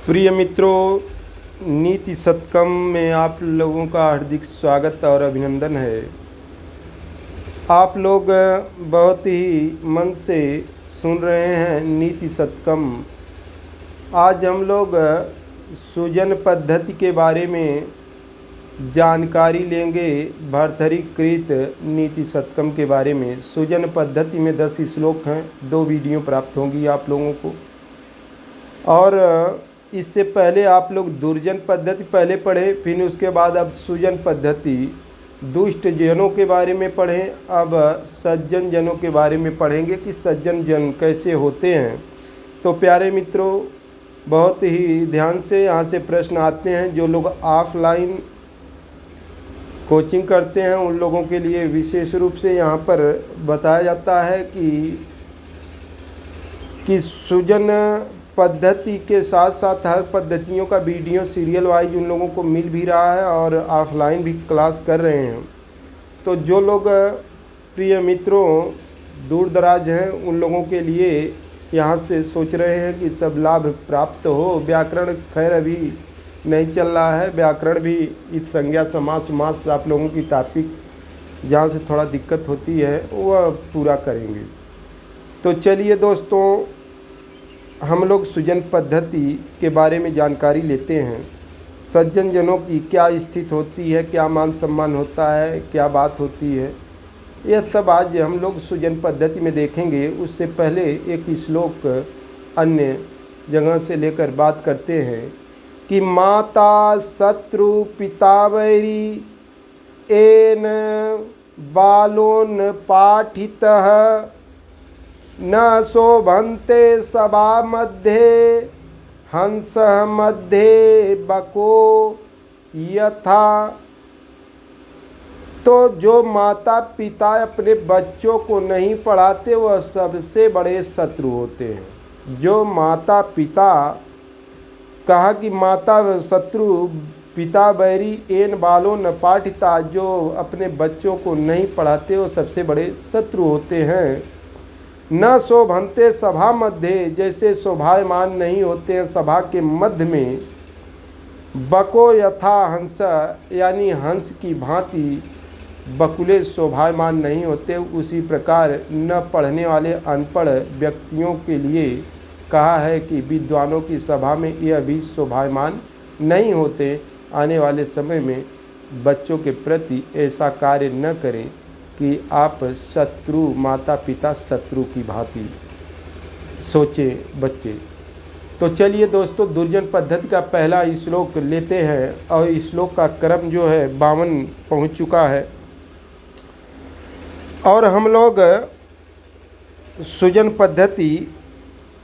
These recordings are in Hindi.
प्रिय मित्रों, नीति सत्कम में आप लोगों का हार्दिक स्वागत और अभिनंदन है। आप लोग बहुत ही मन से सुन रहे हैं नीति सत्कम। आज हम लोग सूजन पद्धति के बारे में जानकारी लेंगे। भर्तृकृत नीति सत्कम के बारे में सूजन पद्धति में 10 श्लोक हैं। 2 वीडियो प्राप्त होंगी आप लोगों को। और इससे पहले आप लोग दुर्जन पद्धति पहले पढ़े, फिर उसके बाद अब सूजन पद्धति दुष्ट जनों के बारे में पढ़ें। अब सज्जन जनों के बारे में पढ़ेंगे कि सज्जन जन कैसे होते हैं। तो प्यारे मित्रों, बहुत ही ध्यान से यहाँ से प्रश्न आते हैं। जो लोग ऑफलाइन कोचिंग करते हैं उन लोगों के लिए विशेष रूप से यहाँ पर बताया जाता है कि सूजन पद्धति के साथ साथ हर पद्धतियों का वीडियो सीरियल वाइज उन लोगों को मिल भी रहा है और ऑफलाइन भी क्लास कर रहे हैं। तो जो लोग प्रिय मित्रों दूर दराज हैं उन लोगों के लिए यहाँ से सोच रहे हैं कि सब लाभ प्राप्त हो। व्याकरण खैर अभी नहीं चल रहा है। व्याकरण भी इस संज्ञा समास आप लोगों की टॉपिक जहाँ से थोड़ा दिक्कत होती है वह पूरा करेंगे। तो चलिए दोस्तों, हम लोग सूजन पद्धति के बारे में जानकारी लेते हैं। सज्जन जनों की क्या स्थिति होती है, क्या मान सम्मान होता है, क्या बात होती है, यह सब आज हम लोग सूजन पद्धति में देखेंगे। उससे पहले एक श्लोक अन्य जगह से लेकर बात करते हैं कि माता शत्रु पिता वैरी एन बालोन पाठितः न शोभन्ते सभा मध्ये हंस मध्ये बको यथा। तो जो माता पिता अपने बच्चों को नहीं पढ़ाते वह सबसे बड़े शत्रु होते हैं। जो माता पिता कहा कि माता शत्रु पिता बैरी एन बालो न पाठिता, जो अपने बच्चों को नहीं पढ़ाते वो सबसे बड़े शत्रु होते हैं। न शोभन्ते सभा मध्य, जैसे शोभायमान नहीं होते हैं सभा के मध्य में। बको यथा हंस, यानी हंस की भांति बकुले शोभायमान नहीं होते, उसी प्रकार न पढ़ने वाले अनपढ़ व्यक्तियों के लिए कहा है कि विद्वानों की सभा में यह भी शोभायमान नहीं होते। आने वाले समय में बच्चों के प्रति ऐसा कार्य न करें कि आप शत्रु, माता पिता शत्रु की भांति सोचें बच्चे। तो चलिए दोस्तों, दुर्जन पद्धति का पहला श्लोक लेते हैं और श्लोक का क्रम जो है 52 पहुंच चुका है। और हम लोग सूजन पद्धति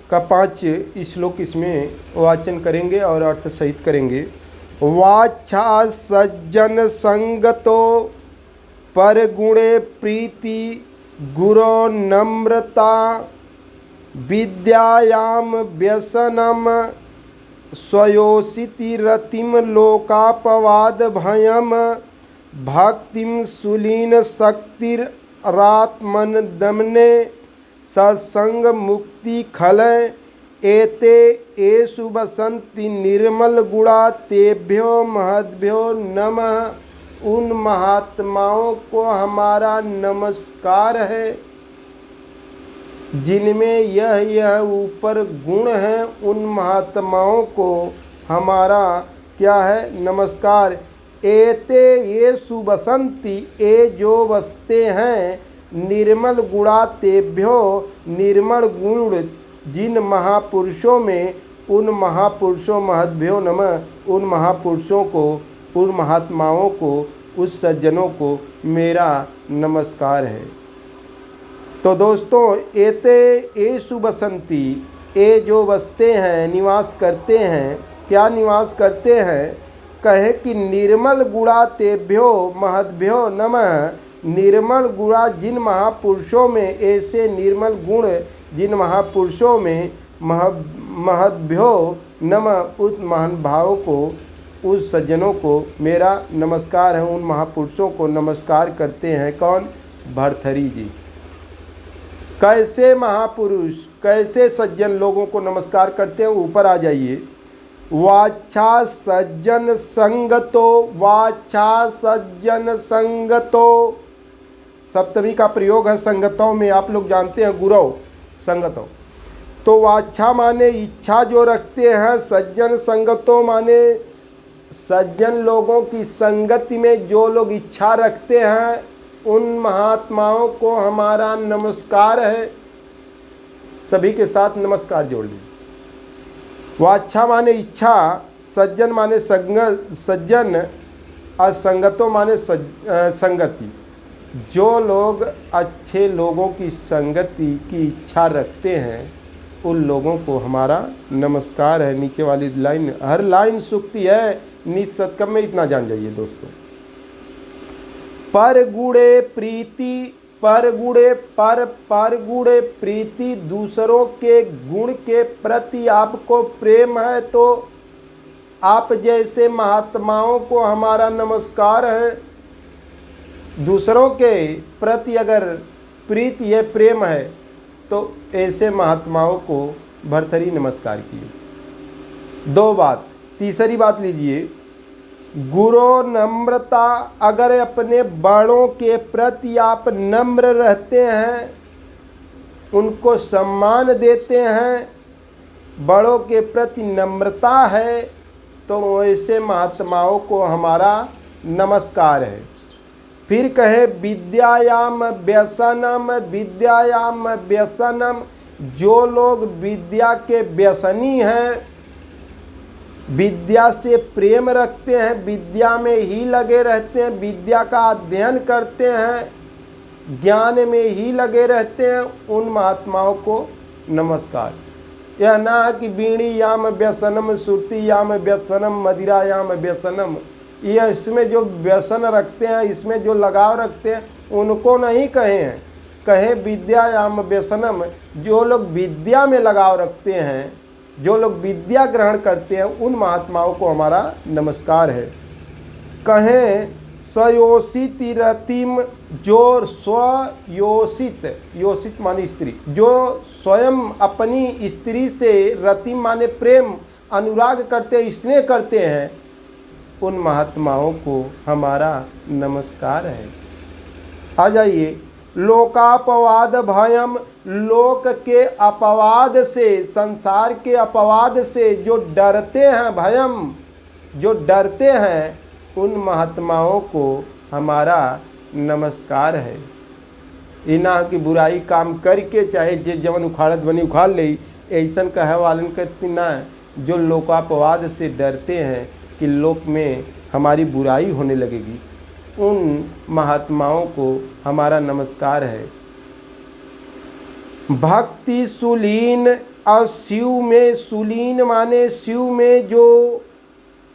का 5 श्लोक इसमें वाचन करेंगे और अर्थ सहित करेंगे। वाच्छा सज्जन संगतो पर गुणे प्रीति गुरो नम्रता विद्यायाम व्यसनम स्वयोषिति रतिम लोकापवाद भयम भक्तिम सुलीन शक्तिरात्मन दमने सत्संग मुक्ति खलय एते एषु बसंति निर्मल गुणा तेभ्यो महद्भ्यो नमः। उन महात्माओं को हमारा नमस्कार है जिनमें यह ऊपर गुण है। उन महात्माओं को हमारा क्या है, नमस्कार। एते ये सुबसंती, ए जो बसते हैं, निर्मल गुणा तेभ्यो, निर्मल गुण जिन महापुरुषों में, उन महापुरुषों महद्भ्यो नमः, उन महापुरुषों को, उन महात्माओं को, उस सज्जनों को मेरा नमस्कार है। तो दोस्तों, एते एषु बसंती, ए जो बसते हैं, निवास करते हैं, क्या निवास करते हैं, कहे कि निर्मल गुणा तेभ्यो महद्भ्यो नमः। निर्मल गुणा जिन महापुरुषों में, ऐसे निर्मल गुण जिन महापुरुषों में, महद्भ्यो नमः, उस महान भाव को, उस सज्जनों को मेरा नमस्कार है। उन महापुरुषों को नमस्कार करते हैं। कौन? भर्तृहरि जी। कैसे महापुरुष, कैसे सज्जन लोगों को नमस्कार करते हैं, ऊपर आ जाइए। वाच्छा सज्जन संगतो, वाच्छा सज्जन संगतो। सप्तमी का प्रयोग है संगतों में, आप लोग जानते हैं गुरव संगतों। तो वाच्छा माने इच्छा जो रखते हैं, सज्जन संगतों माने सज्जन लोगों की संगति में जो लोग इच्छा रखते हैं, उन महात्माओं को हमारा नमस्कार है। सभी के साथ नमस्कार जोड़ लीजिए। वाच्छा माने इच्छा, सज्जन माने सज्जन, और संगतों माने संगति। जो लोग अच्छे लोगों की संगति की इच्छा रखते हैं, उन लोगों को हमारा नमस्कार है। नीचे वाली लाइन, हर लाइन सूक्ति है, निसत्कम में इतना जान जाइए दोस्तों। पर गुणे प्रीति, पर गुणे प्रीति, दूसरों के गुण के प्रति आपको प्रेम है तो आप जैसे महात्माओं को हमारा नमस्कार है। दूसरों के प्रति अगर प्रीति है, प्रेम है, तो ऐसे महात्माओं को भरथरी नमस्कार किए। दो बात। तीसरी बात लीजिए, गुरु नम्रता, अगर अपने बड़ों के प्रति आप नम्र रहते हैं, उनको सम्मान देते हैं, बड़ों के प्रति नम्रता है, तो ऐसे महात्माओं को हमारा नमस्कार है। फिर कहे विद्यायाम व्यसनम, विद्यायाम व्यसनम, जो लोग विद्या के व्यसनी हैं, विद्या से प्रेम रखते हैं, विद्या में ही लगे रहते हैं, विद्या का अध्ययन करते हैं, ज्ञान में ही लगे रहते हैं, उन महात्माओं को नमस्कार। यह ना है कि बीड़ी याम व्यसनम, सुरती याम व्यसनम, मदिरा याम व्यसनम, ये इसमें जो व्यसन रखते हैं, इसमें जो लगाव रखते हैं, उनको नहीं कहे हैं। कहे विद्या याम व्यसनम, जो लोग विद्या में लगाव रखते हैं, जो लोग विद्या ग्रहण करते हैं, उन महात्माओं को हमारा नमस्कार है। कहें स्वयोषित रतिम, जो स्वयोषित, योषित माने स्त्री, जो स्वयं अपनी स्त्री से, रतिम माने प्रेम अनुराग करते हैं, स्नेह करते हैं, उन महात्माओं को हमारा नमस्कार है। आ जाइए, लोकापवाद भयम, लोक के अपवाद से, संसार के अपवाद से जो डरते हैं, भयम जो डरते हैं, उन महात्माओं को हमारा नमस्कार है। इना की बुराई काम करके चाहे जे जवन उखाड़त बनी उखाड़ ले, ऐसन कहे वालन करती ना, जो लोकापवाद से डरते हैं कि लोक में हमारी बुराई होने लगेगी, उन महात्माओं को हमारा नमस्कार है। भक्ति सुलीन, और शिव में, सुलीन माने शिव में जो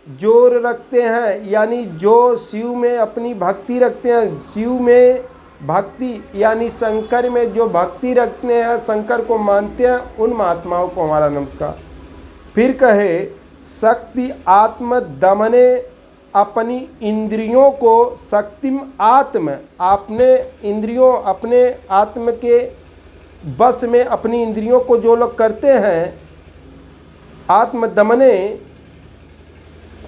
जोर रखते हैं, यानी जो शिव में अपनी भक्ति रखते हैं, शिव में भक्ति यानी शंकर में जो भक्ति रखते हैं, शंकर को मानते हैं, उन महात्माओं को हमारा नमस्कार। फिर कहे शक्ति आत्म दमने, अपनी इंद्रियों को, शक्तिम आत्म, अपने इंद्रियों, अपने आत्म के बस में अपनी इंद्रियों को जो लोग करते हैं, आत्म दमने,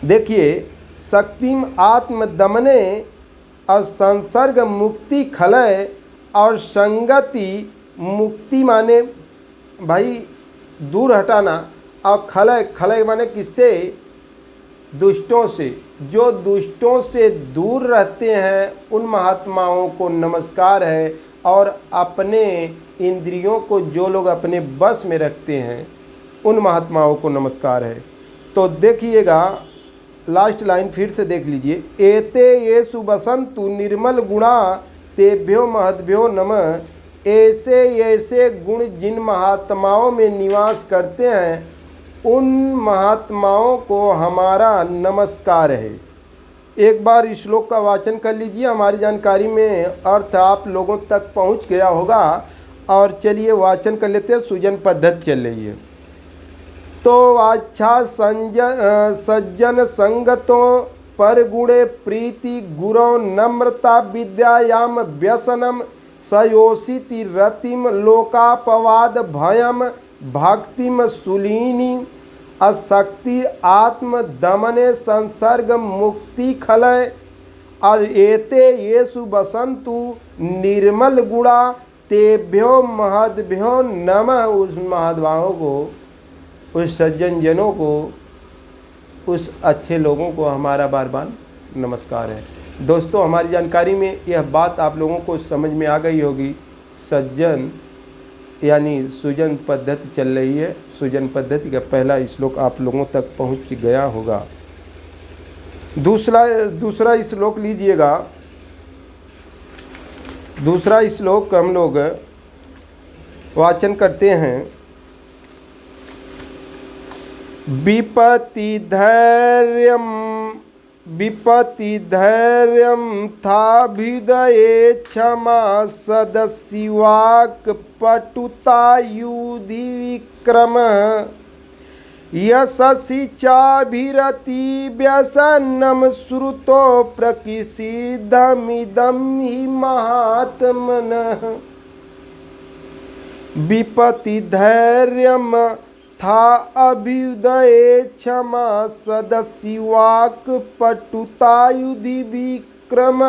देखिए शक्तिम आत्म दमने, और संसर्ग मुक्ति खलय, और संगति मुक्ति माने भाई दूर हटाना, और खलय, खलय माने किससे, दुष्टों से, जो दुष्टों से दूर रहते हैं, उन महात्माओं को नमस्कार है। और अपने इंद्रियों को जो लोग अपने बस में रखते हैं, उन महात्माओं को नमस्कार है। तो देखिएगा लास्ट लाइन फिर से देख लीजिए, एते ये सुबसंतु निर्मल गुणा तेभ्यो महद्भ्यो नमः, ऐसे ऐसे गुण जिन महात्माओं में निवास करते हैं, उन महात्माओं को हमारा नमस्कार है। एक बार इस श्लोक का वाचन कर लीजिए, हमारी जानकारी में अर्थ आप लोगों तक पहुंच गया होगा। और चलिए वाचन कर लेते हैं, सुजन पद्धति चल रही है। तो अच्छा सज्जन संगतों, पर गुणे प्रीति, गुरौ नम्रता, विद्यायाम व्यसनम, सयोषिति रतिम, लोकापवाद भयम, भक्तिम सुलीनी, अशक्ति आत्म दमने संसर्ग मुक्ति खलय और एते येषु बसंतु निर्मल गुणा तेभ्यो महद्भ्यो नमः। उस महात्माओं को, उस सज्जन जनों को, उस अच्छे लोगों को हमारा बार बार नमस्कार है। दोस्तों, हमारी जानकारी में यह बात आप लोगों को समझ में आ गई होगी। सज्जन यानी सुजन पद्धति चल रही है। सुजन पद्धति का पहला श्लोक आप लोगों तक पहुंच गया होगा। दूसरा श्लोक लीजिएगा। दूसरा श्लोक हम लोग वाचन करते हैं। विपत्ति धैर्यं थाभ्युदये क्षमा सदशिवाक पटुता युधि विक्रम यशसि चाभिरति व्यसनम श्रुतो प्रकृतिसिद्धमिदं हि महात्मनः। विपत्ति धैर्यम था अभ्युदये क्षमा सदशिवाक पटुता युधि विक्रम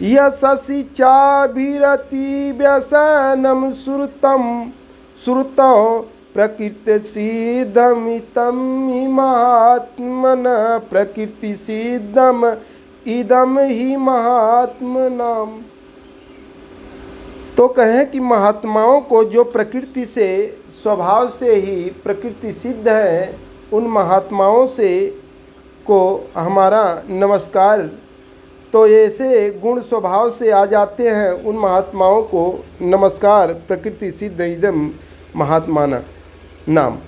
यशसि चाभिरति व्यसनम श्रुतो प्रकृतिसिद्धमिदं हि महात्मनः। प्रकृतिसिद्धम इदम ही महात्मनाम। तो कहें कि महात्माओं को जो प्रकृति से, स्वभाव से ही प्रकृति सिद्ध है, उन महात्माओं से को हमारा नमस्कार। तो ऐसे गुण स्वभाव से आ जाते हैं, उन महात्माओं को नमस्कार। प्रकृति सिद्ध इदम महात्माना नाम।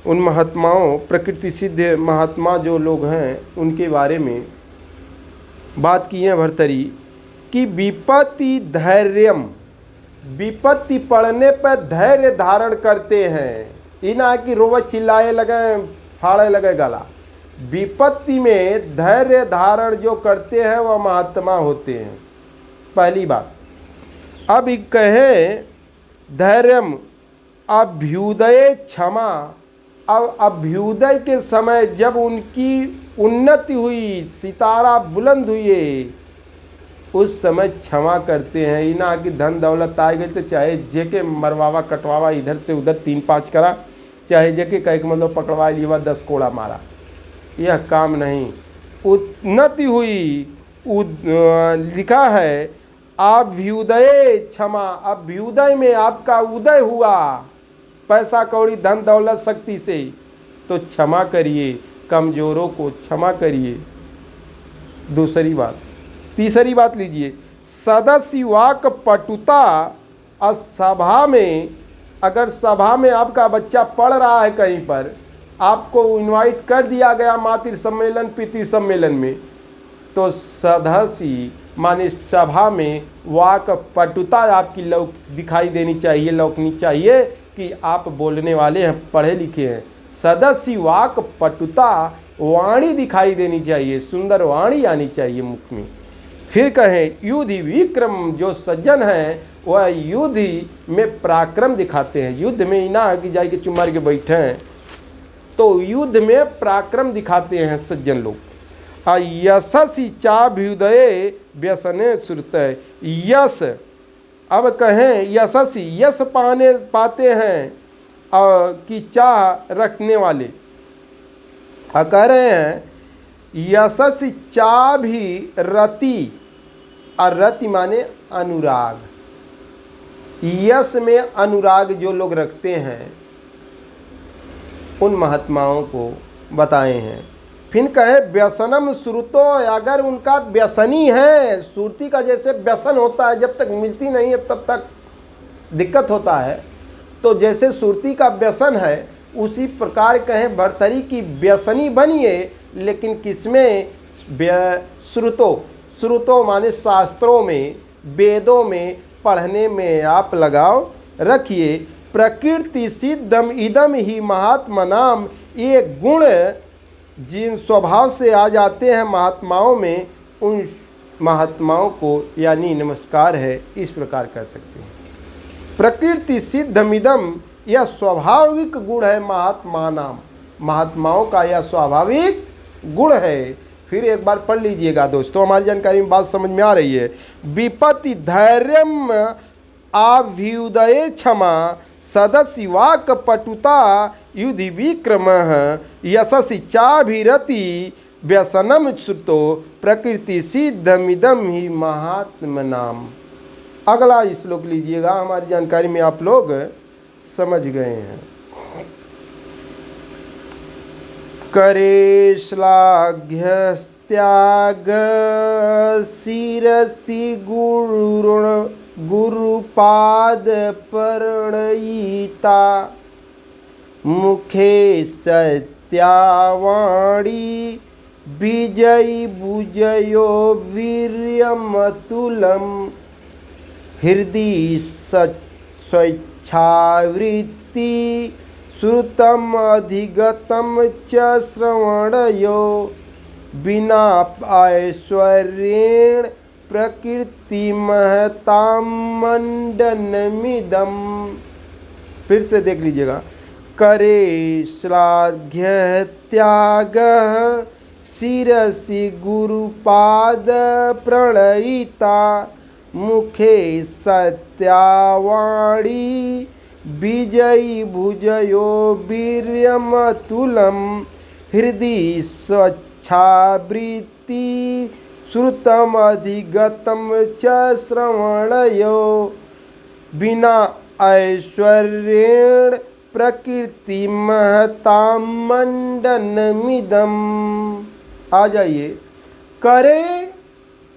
उन महात्माओं, प्रकृति सिद्ध महात्मा जो लोग हैं, उनके बारे में बात की है भर्तरी कि विपत्ति धैर्यम, विपत्ति पड़ने पर धैर्य धारण करते हैं। इना कि रोवे चिल्लाए लगे, फाड़े लगे गला। विपत्ति में धैर्य धारण जो करते हैं वह महात्मा होते हैं। पहली बात। अब कहे धैर्यम अभ्युदय क्षमा। अब अभ्युदय के समय जब उनकी उन्नति हुई, सितारा बुलंद हुए, उस समय क्षमा करते हैं। इना कि धन दौलत आ गई तो चाहे जेके मरवावा कटवावा, इधर से उधर 3-5 करा, चाहे जेके कह के मतलब पकड़वा लिया 10 कोड़ा मारा, यह काम नहीं। उन्नति हुई, लिखा है अभ्युदय क्षमा। अभ्युदय में आपका उदय हुआ पैसा कौड़ी धन दौलत शक्ति से, तो क्षमा करिए, कमजोरों को क्षमा करिए। दूसरी बात। तीसरी बात लीजिए, सदशिवाक पटुता। और सभा में, अगर सभा में आपका बच्चा पढ़ रहा है कहीं पर, आपको इनवाइट कर दिया गया मातृ सम्मेलन पितृ सम्मेलन में, तो सदस्य माने सभा में वाक पटुता आपकी दिखाई देनी चाहिए, लौकनी चाहिए कि आप बोलने वाले हैं, पढ़े लिखे हैं। सदस्य वाक पटुता, वाणी दिखाई देनी चाहिए, सुंदर वाणी आनी चाहिए मुख में। फिर कहें युधि विक्रम। जो सज्जन हैं वह युद्ध में पराक्रम दिखाते हैं। युद्ध में ही ना कि जाके चुमार के बैठे हैं, तो युद्ध में पराक्रम दिखाते हैं सज्जन लोग। यशसि चाभ्युदये व्यसने श्रुतय। यश, अब कहें यशसि, यश पाते हैं कि चाह रखने वाले। कह रहे हैं यशसि चाभिरति। और रति माने अनुराग। यश में अनुराग जो लोग रखते हैं, उन महात्माओं को बताए हैं। फिर कहे व्यसनम श्रुतो। अगर उनका व्यसनी है, सुरती का जैसे व्यसन होता है, जब तक मिलती नहीं है तब तक दिक्कत होता है, तो जैसे सुरती का व्यसन है, उसी प्रकार कहें भर्तरी की व्यसनी बनिए, लेकिन किसमें? श्रुतो। श्रुतो माने शास्त्रों में, वेदों में पढ़ने में आप लगाव रखिए। प्रकृति सिद्धम इदम ही महात्मनाम। ये गुण जिन स्वभाव से आ जाते हैं महात्माओं में, उन महात्माओं को यानी नमस्कार है, इस प्रकार कर सकते हैं। प्रकृति सिद्धमिदम यह स्वाभाविक गुण है महात्मा नाम, महात्माओं का यह स्वाभाविक गुण है। फिर एक बार पढ़ लीजिएगा दोस्तों, हमारी जानकारी में बात समझ में आ रही है। विपत्ति धैर्यम आभ्युदये क्षमा सदस्य वाक पटुता युधि विक्रम यशस्वी चाभिरति व्यसनम श्रुतो प्रकृति सिद्धमिदम ही महात्म नाम। अगला श्लोक लीजिएगा, हमारी जानकारी में आप लोग समझ गए हैं। करे श्लाघ्यस्त्याग शिरसि गुरुपाद प्रणयिता मुखे सत्यावाणी विजयी भुजयो वीर्यमतुलम हृदि स्वेच्छावृत्ति श्रुतम अधिगतम च श्रवणयो बिना ऐश्वर्येण प्रकृति महताम मंडनमिदम। फिर से देख लीजिएगा। करे श्लाघ्य त्याग शिरसि गुरुपाद प्रणयिता मुखे सत्यावाणी विजयी भुजयो वीर्यमतुलम हृदि स्वच्छावृत्ति श्रुतम अधिगतम च श्रवणयो बिना ऐश्वर्येण प्रकृति महताम मंडनमिदम। आ जाइए। करे,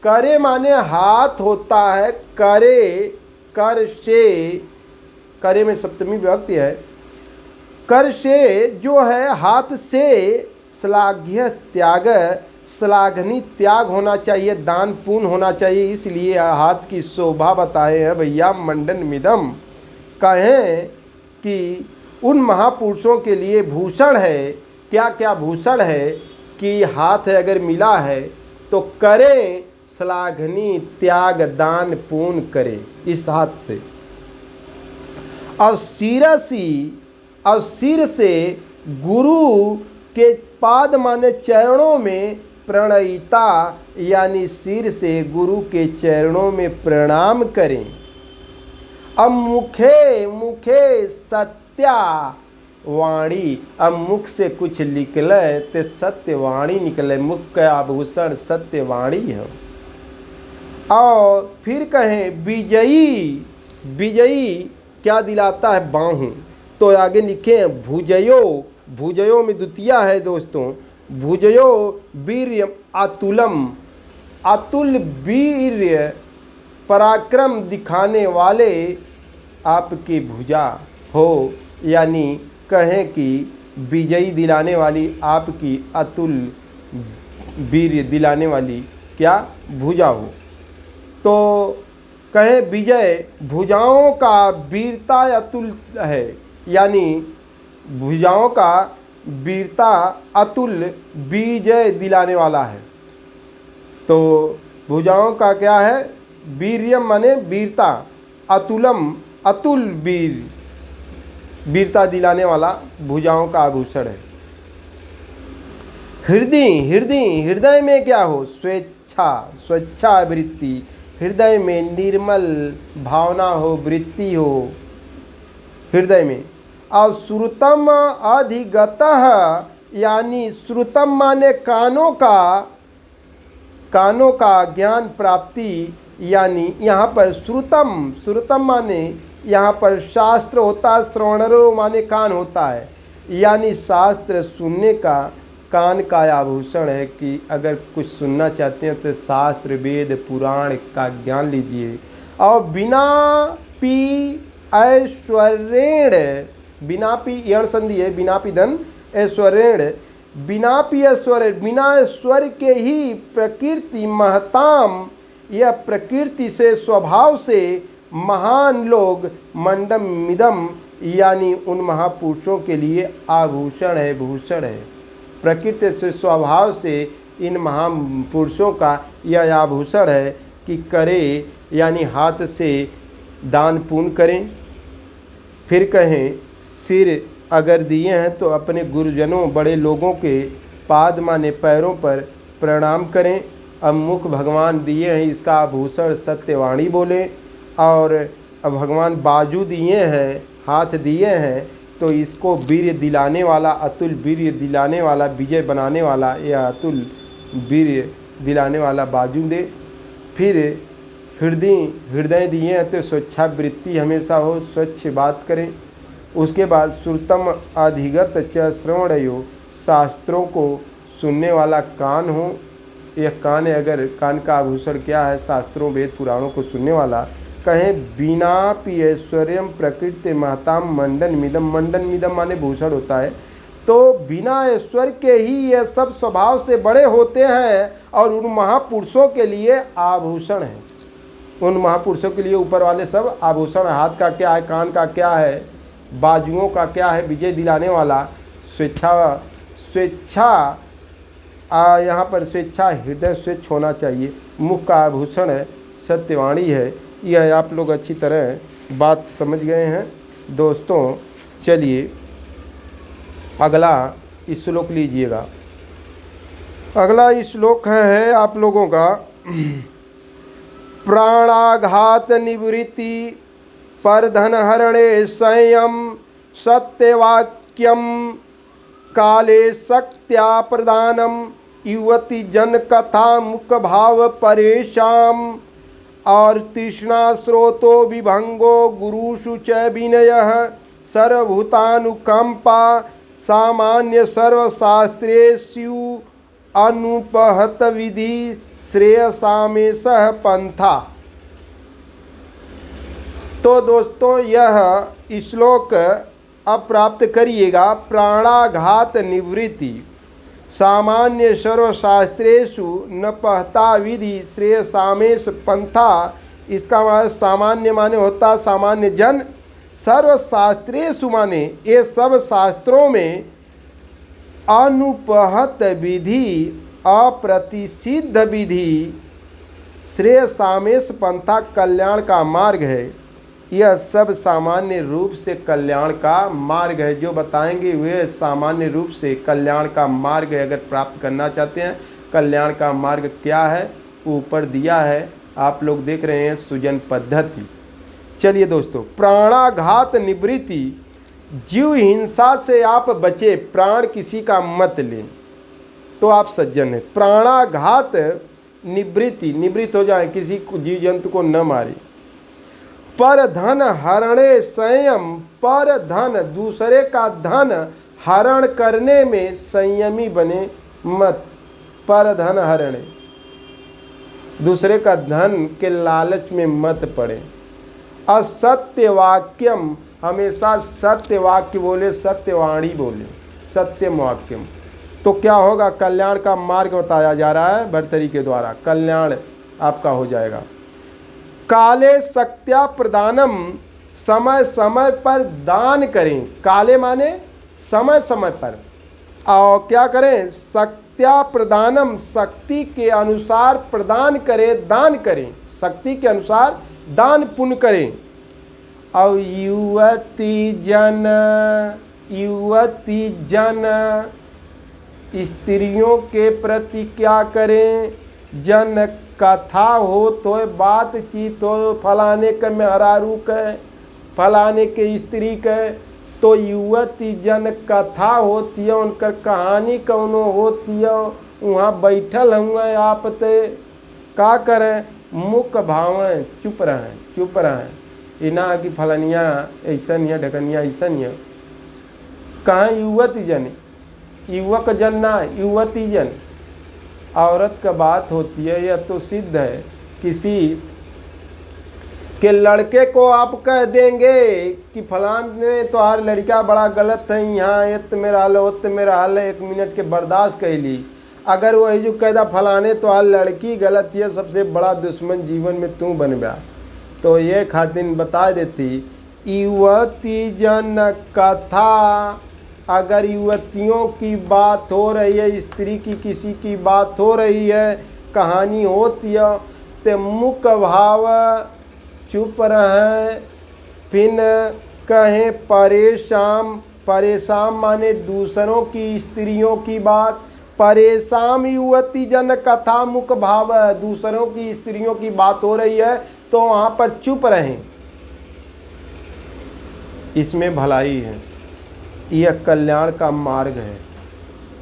करे माने हाथ होता है। करे कर से, करे में सप्तमी विभक्ति है। कर से जो है हाथ से, श्लाघ्य त्याग, श्लाघनी त्याग होना चाहिए, दान पुण्य होना चाहिए, इसलिए हाथ की शोभा बताए हैं भैया मंडन मिदम। कहें कि उन महापुरुषों के लिए भूषण है। क्या क्या भूषण है कि हाथ अगर मिला है तो करें श्लाघनी त्याग दान पुण्य करे इस हाथ से। और शिरसी, और सिर से गुरु के पाद माने चरणों में प्रणयिता यानी सिर से गुरु के चरणों में प्रणाम करें। अब मुखे, मुखे सत्या वाणी, अब मुख से कुछ निकले तो सत्यवाणी निकले। मुख का आभूषण सत्यवाणी है। और फिर कहें विजयी, विजयी क्या दिलाता है? बाहु। तो आगे लिखे भुजयो, भुजयो में द्वितीया है दोस्तों। भुजयो वीर्य अतुलम, अतुल वीर्य पराक्रम दिखाने वाले आपकी भुजा हो, यानी कहें कि विजयी दिलाने वाली आपकी अतुल वीर्य दिलाने वाली क्या भुजा हो। तो कहें विजय, भुजाओं का वीरता अतुल है, यानी भुजाओं का वीरता अतुल विजय दिलाने वाला है। तो भुजाओं का क्या है? वीर्यम माने वीरता, अतुलम अतुल वीर, वीरता दिलाने वाला भुजाओं का आभूषण है। हृदय, हृदय, हृदय में क्या हो? स्वेच्छा, स्वेच्छा वृत्ति, हृदय में निर्मल भावना हो, वृत्ति हो हृदय में। और श्रुतम अधिगतः, यानी श्रुतम माने कानों का, कानों का ज्ञान प्राप्ति, यानी यहाँ पर श्रुतम, श्रुतम माने यहाँ पर शास्त्र होता है, श्रवणरो माने कान होता है, यानी शास्त्र सुनने का कान का आभूषण है कि अगर कुछ सुनना चाहते हैं तो शास्त्र वेद पुराण का ज्ञान लीजिए। और बिना पी ऐश्वर्येण, बिना पी यण संधि है, बिना पी धन ऐश्वर्येण, बिना पी ऐश्वर्य, बिना ऐश्वर्य के ही प्रकृति महताम, यह प्रकृति से स्वभाव से महान लोग मंडम मिदम, यानी उन महापुरुषों के लिए आभूषण है, भूषण है। प्रकृति से स्वभाव से इन महापुरुषों का यह आभूषण है कि करे, यानी हाथ से दान पुण्य करें। फिर कहें सिर अगर दिए हैं तो अपने गुरुजनों बड़े लोगों के पाद माने पैरों पर प्रणाम करें। अब मुख भगवान दिए हैं, इसका आभूषण सत्यवाणी बोले। और अब भगवान बाजू दिए हैं, हाथ दिए हैं, तो इसको वीर्य दिलाने वाला, अतुल वीर्य दिलाने वाला, विजय बनाने वाला, या अतुल वीर्य दिलाने वाला बाजू दे। फिर हृदय दिए हैं तो स्वच्छावृत्ति हमेशा हो, स्वच्छ बात करें। उसके बाद श्रुतम अधिगत च श्रवणयो, शास्त्रों को सुनने वाला कान हो। यह कान है, अगर कान का आभूषण क्या है? शास्त्रों वेद पुराणों को सुनने वाला। कहें बिनापि ऐश्वर्यम प्रकृति महताम मंडन मिदम। मंडन मिदम माने भूषण होता है, तो बिना ऐश्वर्य के ही ये सब स्वभाव से बड़े होते हैं और उन महापुरुषों के लिए आभूषण है। उन महापुरुषों के लिए ऊपर वाले सब आभूषण। हाथ का क्या है, कान का क्या है, बाजुओं का क्या है? विजय दिलाने वाला। स्वेच्छा यहाँ पर स्वेच्छा, हृदय स्वच्छ होना चाहिए। मुख का आभूषण है, सत्यवाणी है। यह आप लोग अच्छी तरह बात समझ गए हैं दोस्तों। चलिए अगला श्लोक लीजिएगा। अगला श्लोक है आप लोगों का प्राणाघात निवृत्ति परधन हरणे संयम सत्यवाक्यम काले शक्त्या प्रदानम युवती जन कथा मुख भाव परेशाम। और तृष्णा स्रोतो विभंगो गुरुषु च विनयः सर्वभूतानुकंपा सामान्य सर्वशास्त्रेषु अनुपहत विधि श्रेयसामेशः पंथा। तो दोस्तों यह श्लोक अब प्राप्त करिएगा। प्राणाघात निवृत्ति सामान्य सर्वशास्त्रेषु न पहता विधि श्रेयसामेश पंथा। इसका माने सामान्य माने होता सामान्य जन, सर्वशास्त्रेषु माने ये सब शास्त्रों में, अनुपहत विधि अप्रतिसिद्ध विधि, श्रेयसामेश पंथा कल्याण का मार्ग है। यह सब सामान्य रूप से कल्याण का मार्ग है। जो बताएंगे वे सामान्य रूप से कल्याण का मार्ग है। अगर प्राप्त करना चाहते हैं कल्याण का मार्ग क्या है, ऊपर दिया है, आप लोग देख रहे हैं सुजन पद्धति। चलिए दोस्तों, प्राणाघात निवृत्ति, जीव हिंसा से आप बचे, प्राण किसी का मत लें तो आप सज्जन हैं। प्राणाघात निवृत्ति, निवृत्त हो जाए, किसी को जीव जंतु को न मारे। पर धन हरणे संयम, पर धन दूसरे का धन हरण करने में संयमी बने मत। पर धन हरणे, दूसरे का धन के लालच में मत पड़े। असत्य वाक्यम, हमेशा सत्य वाक्य बोले, सत्यवाणी बोले, सत्यम वाक्यम। तो क्या होगा? कल्याण का मार्ग बताया जा रहा है भर्तरी के द्वारा, कल्याण आपका हो जाएगा। काले शक्त्या प्रदानम, समय समय पर दान करें। काले माने समय समय पर, और क्या करें? शक्त्या प्रदानम, शक्ति के अनुसार प्रदान करें, दान करें, शक्ति के अनुसार दान पुण्य करें। और युवती जन स्त्रियों के प्रति क्या करें? जन कथा हो तो बातचीत हो, फलाने के मेहरारू के, फलाने के स्त्री के, तो युवती जन कथा होती है, उनका कहानी कौनो होती है, वहाँ बैठल हुए आप ते का करें? मुख भावें, चुप रहें, चुप रहें। इना कि फलनिया ऐसन है, ढकनिया ऐसन है। कहाँ युवती जन, युवक जन ना, युवती जन औरत का बात होती है। यह तो सिद्ध है। किसी के लड़के को आप कह देंगे कि फलान ने तो हर लड़का बड़ा गलत है, यहाँ एत मेरा हाल ओत मेरा हाल है, 1 मिनट के बर्दाश्त कर ली। अगर वही जो कहदा फलाने तो हर लड़की गलत है, सबसे बड़ा दुश्मन जीवन में तू बन गया, तो ये खातिन बता देती। युवती जन कथा, अगर युवतियों की बात हो रही है, स्त्री की किसी की बात हो रही है, कहानी होती है, तो मुख भाव चुप रहें। फिर कहें परेशान, परेशान माने दूसरों की स्त्रियों की बात, परेशान युवती जन कथा मुख भाव, दूसरों की स्त्रियों की बात हो रही है तो वहां पर चुप रहें, इसमें भलाई है, यह कल्याण का मार्ग है।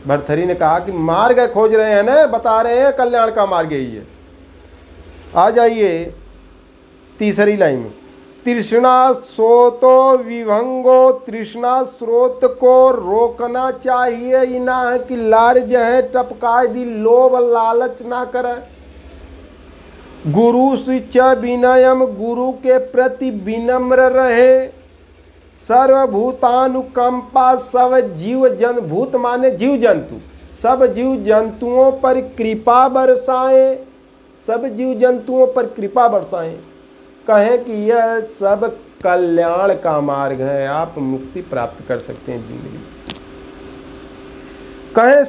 भर्तृहरि ने कहा कि मार्ग खोज रहे हैं ना, बता रहे हैं कल्याण का मार्ग यही है। आ जाइए तीसरी लाइन में, तृष्णा स्रोतो विभंगो, तृष्णा स्रोत को रोकना चाहिए, ये ना है कि लार्ज है टपकाए दी, लोभ लालच ना करे। गुरु शिष्य विनयम, गुरु के प्रति विनम्र रहे। सर्वभूतानुकंपा, सब जीव जन, भूत माने जीव जंतु, सब जीव जंतुओं पर कृपा बरसाएं, सब जीव जंतुओं पर कृपा बरसाएं। कहें कि यह सब कल्याण का मार्ग है, आप मुक्ति प्राप्त कर सकते हैं जिंदगी से। कहें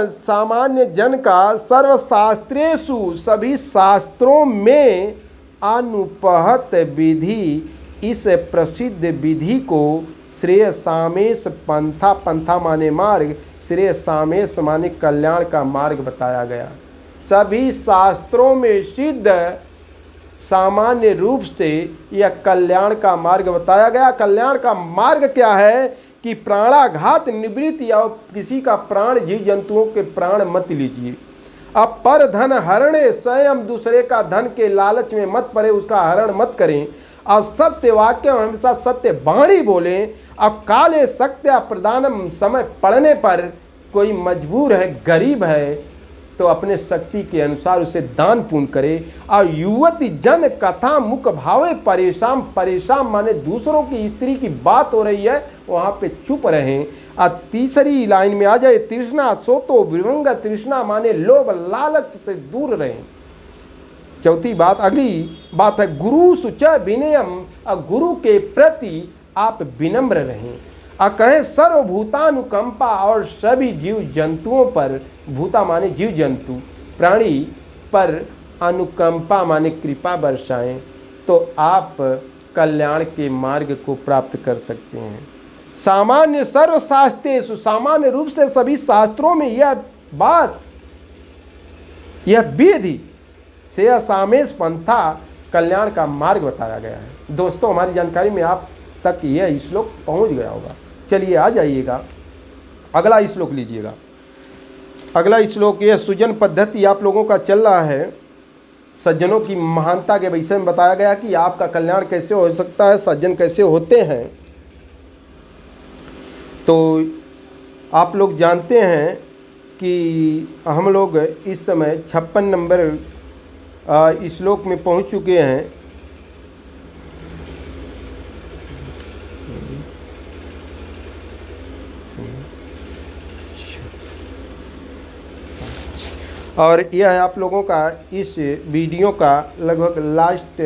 सामान्य जन का सर्वशास्त्रेषु, सभी शास्त्रों में अनुपहत विधि, इस प्रसिद्ध विधि को श्रेय सामेश पंथा, पंथा माने मार्ग, श्रेय सामेश माने कल्याण का मार्ग बताया गया। सभी शास्त्रों में सिद्ध सामान्य रूप से यह कल्याण का मार्ग बताया गया। कल्याण का मार्ग क्या है कि प्राणाघात निवृत्ति, या किसी का प्राण, जीव जंतुओं के प्राण मत लीजिए। अब पर धन हरणे, स्वयं दूसरे का धन के लालच में मत पड़े, उसका हरण मत करें। अब सत्य वाक्य, हमेशा सत्य वाणी बोलें। अब काले सत्य प्रदानम, समय पड़ने पर कोई मजबूर है, गरीब है, तो अपने शक्ति के अनुसार उसे दान पुण्य करे। और युवती जन कथा मुख भावे, परेशान, परेशान माने दूसरों की स्त्री की बात हो रही है वहां पे चुप रहें। और तीसरी लाइन में आ जाए, तृष्णा सोतो विभंग, तृष्णा माने लोभ लालच से दूर रहें। चौथी बात, अगली बात है गुरु सुच विनयम, गुरु के प्रति आप विनम्र रहें। कहें सर्वभूतानुकंपा, और सभी जीव जंतुओं पर, भूता माने जीव जंतु, प्राणी पर अनुकंपा माने कृपा बरसाएं, तो आप कल्याण के मार्ग को प्राप्त कर सकते हैं। सामान्य सर्वशास्त्रेषु, सामान्य रूप से सभी शास्त्रों में यह बात, यह विधि से सामेश पंथा, कल्याण का मार्ग बताया गया है। दोस्तों, हमारी जानकारी में आप तक यह श्लोक पहुंच गया होगा। चलिए आ जाइएगा, अगला श्लोक लीजिएगा। अगला श्लोक, यह सुजन पद्धति आप लोगों का चल रहा है, सज्जनों की महानता के विषय में बताया गया कि आपका कल्याण कैसे हो सकता है, सज्जन कैसे होते हैं। तो आप लोग जानते हैं कि हम लोग इस समय 56 नंबर श्लोक में पहुंच चुके हैं। और यह है आप लोगों का इस वीडियो का लगभग लास्ट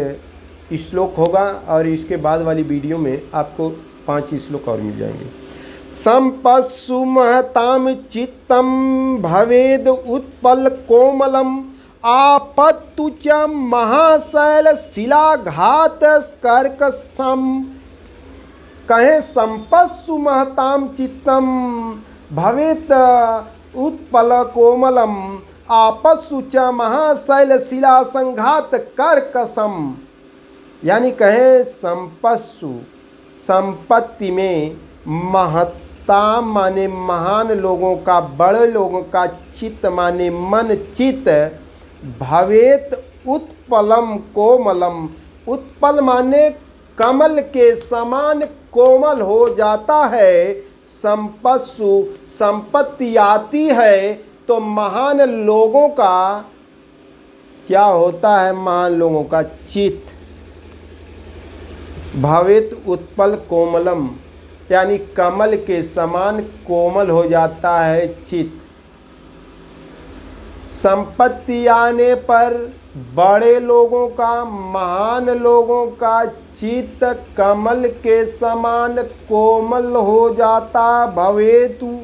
श्लोक होगा, और इसके बाद वाली वीडियो में आपको 5 श्लोक और मिल जाएंगे। संपस्सु महताम चित्तम भवेद उत्पल कोमलम, आपत्तु च महाशैल शिलाघात कर्कशम। कहें संपस्सु महताम चित्तम भवेत उत्पल कोमलम, आपस्सु च महाशैल शिला संघात कर्कशम। यानी कहें संपस्सु, संपत्ति में, महत्ता माने महान लोगों का, बड़े लोगों का, चित्त माने मन चित्त, भवेत उत्पलम कोमलम, उत्पल माने कमल के समान कोमल हो जाता है। संपस्सु, संपत्ति आती है तो महान लोगों का क्या होता है, महान लोगों का चित्त, भवेत उत्पल कोमलम, यानी कमल के समान कोमल हो जाता है चित्त। संपत्ति आने पर बड़े लोगों का, महान लोगों का चित्त कमल के समान कोमल हो जाता। भवेतु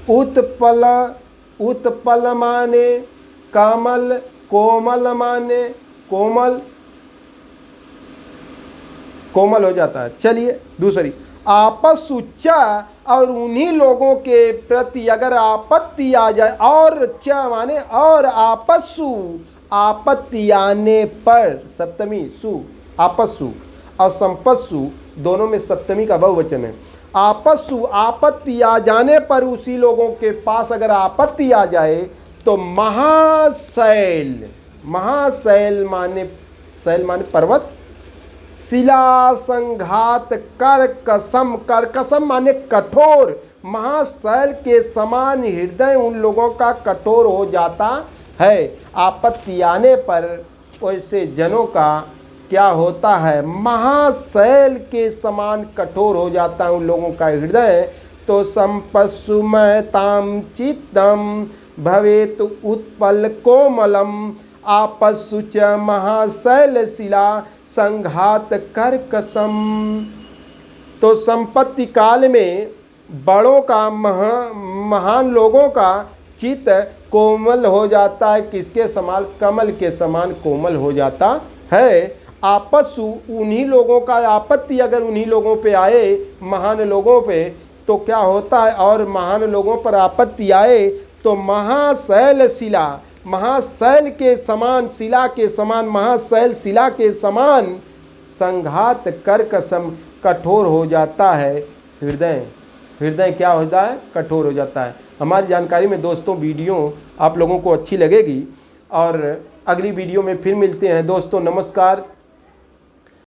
उत्पल, उत्पल माने कमल, कोमल माने कोमल। कोमल हो जाता है। चलिए दूसरी, आपस्सु च, और उन्हीं लोगों के प्रति अगर आपत्ति आ जाए, और च माने और, आपस्सु आपत्ति आने पर, सप्तमी सु आपस्सु और संपस्सु दोनों में सप्तमी का बहुवचन है। आपस्सु आपत्ति आ जाने पर, उसी लोगों के पास अगर आपत्ति आ जाए तो महाशैल, महाशैल माने, शैल माने पर्वत, शिला संघात कर्कशम, कर्कशम माने कठोर, महाशैल के समान हृदय उन लोगों का कठोर हो जाता है। आपत्ति आने पर वैसे जनों का क्या होता है, महाशैल के समान कठोर हो जाता है उन लोगों का हृदय। तो संपस्सु महताम चित्तम भवेतु उत्पल कोमलम, आपस्सु च महाशैल शिला संघात कर्कशम। तो संपत्ति काल में बड़ों का, महान लोगों का चित्त कोमल हो जाता है, किसके समान, कमल के समान कोमल हो जाता है। आपस्सु उन्हीं लोगों का, आपत्ति अगर उन्हीं लोगों पे आए, महान लोगों पे, तो क्या होता है, और महान लोगों पर आपत्ति आए तो महाशैल शिला, महाशैल के समान, शिला के समान, महाशैल शिला के समान, संघात कर्कशम कठोर हो जाता है हृदय। हृदय क्या होता है, कठोर हो जाता है। हमारी जानकारी में दोस्तों वीडियो आप लोगों को अच्छी लगेगी और अगली वीडियो में फिर मिलते हैं दोस्तों। नमस्कार।